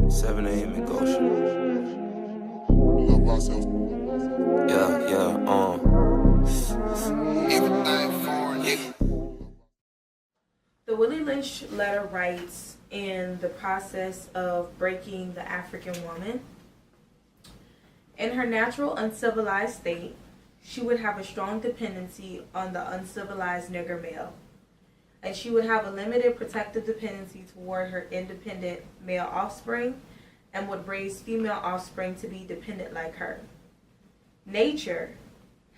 7 a.m. in Goshen. Love ourselves. Everything for you. The Willie Lynch letter writes, in the process of breaking the African woman, in her natural uncivilized state, she would have a strong dependency on the uncivilized nigger male, and she would have a limited protective dependency toward her independent male offspring and would raise female offspring to be dependent like her. Nature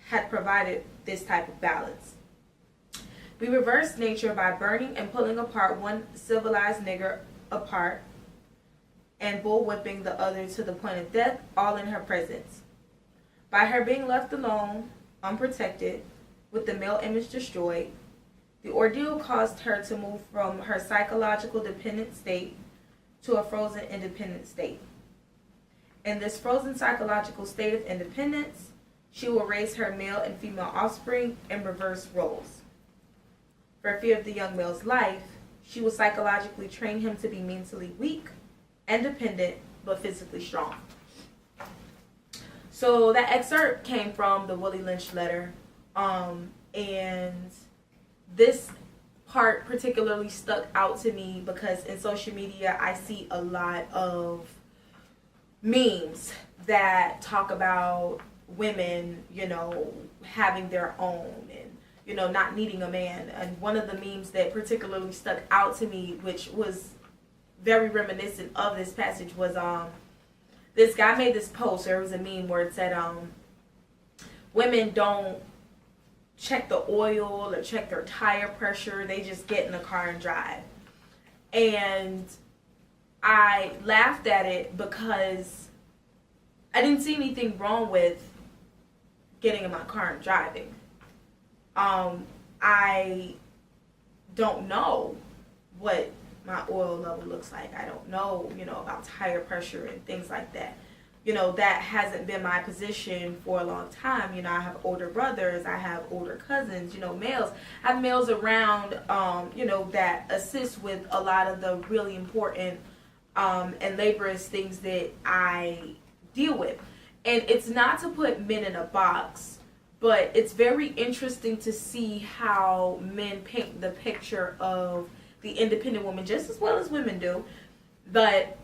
had provided this type of balance. We reversed nature by burning and pulling apart one civilized nigger apart and bullwhipping the other to the point of death, all in her presence. By her being left alone, unprotected, with the male image destroyed, the ordeal caused her to move from her psychological dependent state to a frozen independent state. In this frozen psychological state of independence, she will raise her male and female offspring in reverse roles. For fear of the young male's life, she will psychologically train him to be mentally weak and dependent, but physically strong. So that excerpt came from the Willie Lynch letter, and this part particularly stuck out to me because in social media I see a lot of memes that talk about women, having their own and, not needing a man. And one of the memes that particularly stuck out to me, which was very reminiscent of this passage, was this guy made this post. There was a meme where it said women don't check the oil or check their tire pressure, they just get in the car and drive. And I laughed at it because I didn't see anything wrong with getting in my car and driving. I don't know what my oil level looks like. I don't know, about tire pressure and things like that. That hasn't been my position for a long time. I have older brothers, I have older cousins, males. I have males around, that assist with a lot of the really important and laborious things that I deal with. And it's not to put men in a box, but it's very interesting to see how men paint the picture of the independent woman just as well as women do. But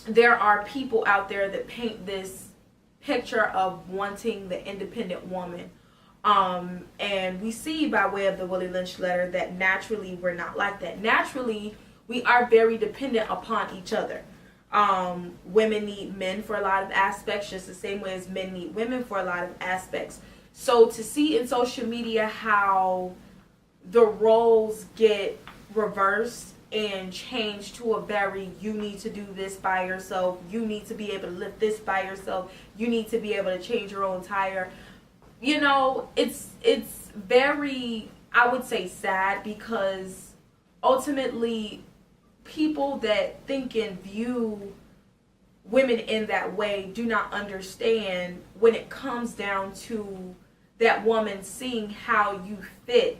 there are people out there that paint this picture of wanting the independent woman. And we see by way of the Willie Lynch letter that naturally we're not like that. Naturally, we are very dependent upon each other. Women need men for a lot of aspects, just the same way as men need women for a lot of aspects. So to see in social media how the roles get reversed and changed to a very, you need to do this by yourself, you need to be able to lift this by yourself, you need to be able to change your own tire. It's very, I would say, sad, because ultimately people that think and view women in that way do not understand when it comes down to that woman seeing how you fit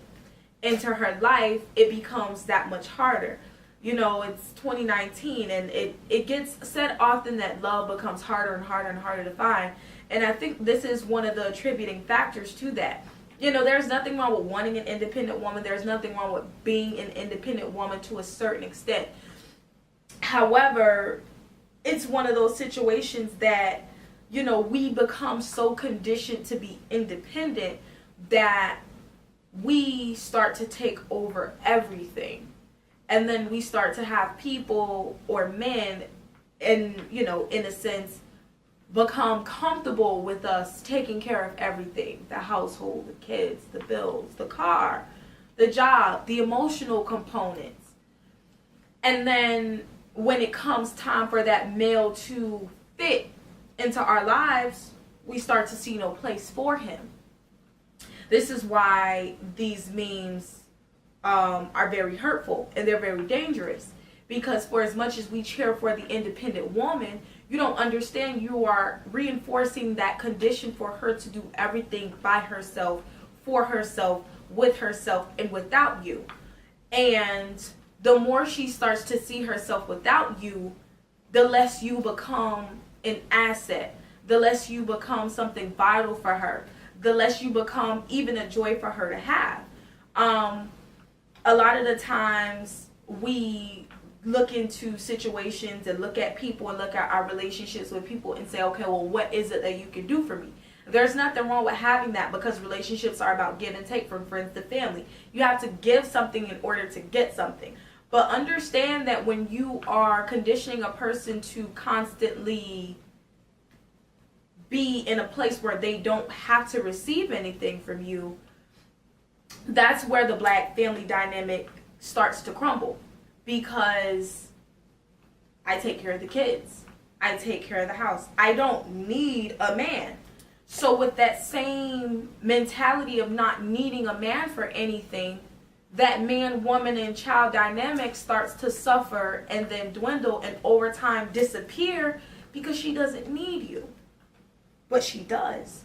into her life. It becomes that much harder. It's 2019, and it gets said often that love becomes harder and harder and harder to find. And I think this is one of the attributing factors to that. There's nothing wrong with wanting an independent woman. There's nothing wrong with being an independent woman to a certain extent. However, it's one of those situations that, we become so conditioned to be independent that we start to take over everything. And then we start to have people or men, and, in a sense, become comfortable with us taking care of everything. The household, the kids, the bills, the car, the job, the emotional components. And then when it comes time for that male to fit into our lives, we start to see no place for him. This is why these memes are very hurtful and they're very dangerous. Because for as much as we cheer for the independent woman, you don't understand you are reinforcing that condition for her to do everything by herself, for herself, with herself, and without you. And the more she starts to see herself without you, the less you become an asset, the less you become something vital for her, the less you become even a joy for her to have. A lot of the times we look into situations and look at people and look at our relationships with people and say, okay, well, what is it that you can do for me? There's nothing wrong with having that, because relationships are about give and take, from friends to family. You have to give something in order to get something. But understand that when you are conditioning a person to constantly be in a place where they don't have to receive anything from you, that's where the black family dynamic starts to crumble. Because I take care of the kids, I take care of the house, I don't need a man. So with that same mentality of not needing a man for anything, that man, woman, and child dynamic starts to suffer and then dwindle and over time disappear, because she doesn't need you. But she does.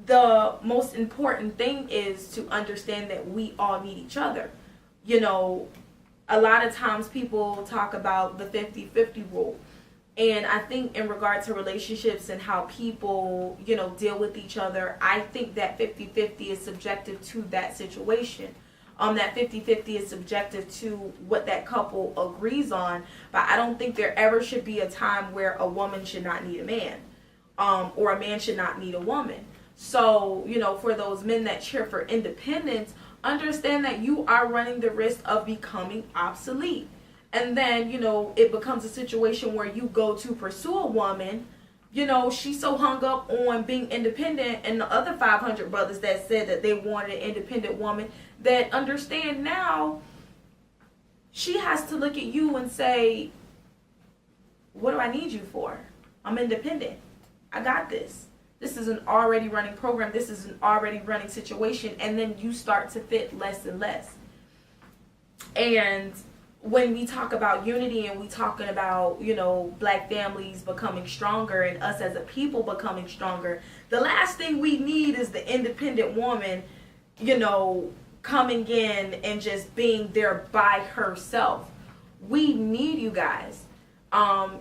The most important thing is to understand that we all need each other. You know, a lot of times people talk about the 50-50 rule. And I think in regard to relationships and how people, you know, deal with each other, I think that 50-50 is subjective to that situation. That 50-50 is subjective to what that couple agrees on. But I don't think there ever should be a time where a woman should not need a man. Or a man should not need a woman. So, you know, for those men that cheer for independence, understand that you are running the risk of becoming obsolete. And then, you know, it becomes a situation where you go to pursue a woman, you know, she's so hung up on being independent, and the other 500 brothers that said that they wanted an independent woman, that understand now she has to look at you and say, what do I need you for? I'm independent. I got this. This is an already running program. This is an already running situation. And then you start to fit less and less. And when we talk about unity and we talking about, you know, black families becoming stronger and us as a people becoming stronger, the last thing we need is the independent woman, you know, coming in and just being there by herself. We need you guys.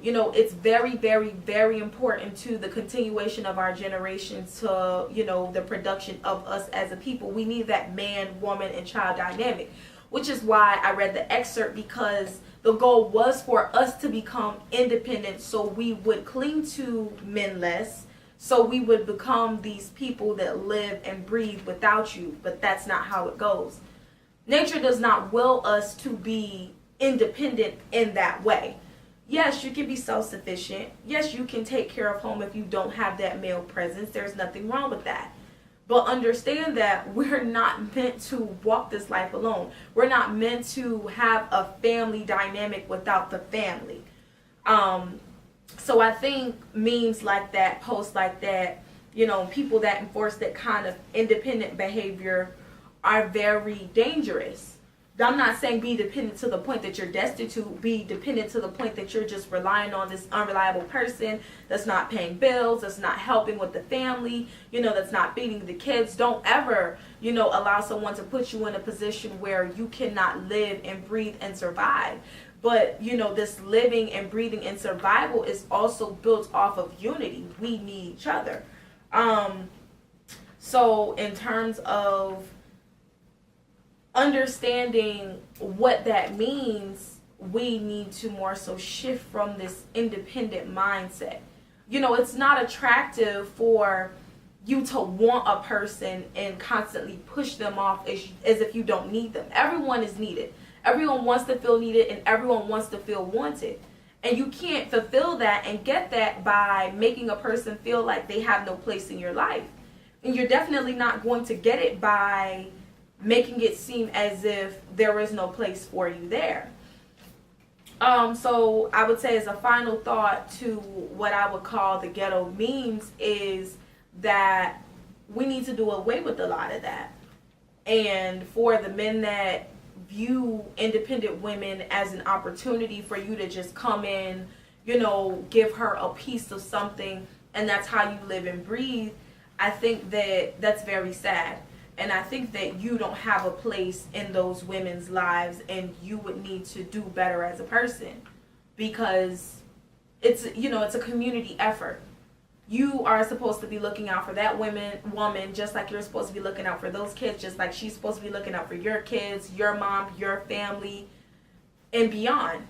You know, it's very, very, very important to the continuation of our generation, to, you know, the production of us as a people. We need that man, woman, and child dynamic, which is why I read the excerpt, because the goal was for us to become independent so we would cling to men less, so we would become these people that live and breathe without you. But that's not how it goes. Nature does not will us to be independent in that way. Yes, you can be self-sufficient. Yes, you can take care of home if you don't have that male presence. There's nothing wrong with that. But understand that we're not meant to walk this life alone. We're not meant to have a family dynamic without the family. So I think memes like that, posts like that, you know, people that enforce that kind of independent behavior are very dangerous. I'm not saying be dependent to the point that you're destitute. Be dependent to the point that you're just relying on this unreliable person that's not paying bills, that's not helping with the family, you know, that's not feeding the kids. Don't ever, you know, allow someone to put you in a position where you cannot live and breathe and survive. But, you know, this living and breathing and survival is also built off of unity. We need each other. So in terms of understanding what that means, we need to more so shift from this independent mindset. You know, it's not attractive for you to want a person and constantly push them off as if you don't need them. Everyone is needed. Everyone wants to feel needed, and everyone wants to feel wanted. And you can't fulfill that and get that by making a person feel like they have no place in your life. And you're definitely not going to get it by making it seem as if there is no place for you there. So I would say as a final thought to what I would call the ghetto memes is that we need to do away with a lot of that. And for the men that view independent women as an opportunity for you to just come in, you know, give her a piece of something, and that's how you live and breathe, I think that that's very sad. And I think that you don't have a place in those women's lives, and you would need to do better as a person. because it's a community effort. You are supposed to be looking out for that woman, just like you're supposed to be looking out for those kids, just like she's supposed to be looking out for your kids, your mom, your family, and beyond.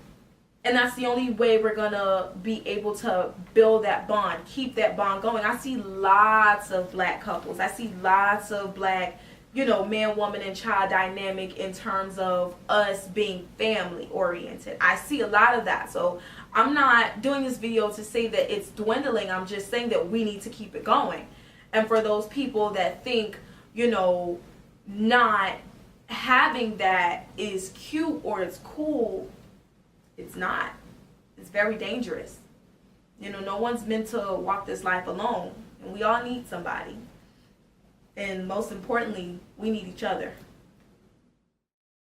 And that's the only way we're gonna be able to build that bond, keep that bond going. I see lots of black couples. I see lots of black, man, woman, and child dynamic in terms of us being family oriented. I see a lot of that. So I'm not doing this video to say that it's dwindling. I'm just saying that we need to keep it going. And for those people that think, not having that is cute or it's cool, it's not. It's very dangerous. No one's meant to walk this life alone. And we all need somebody. And most importantly, we need each other.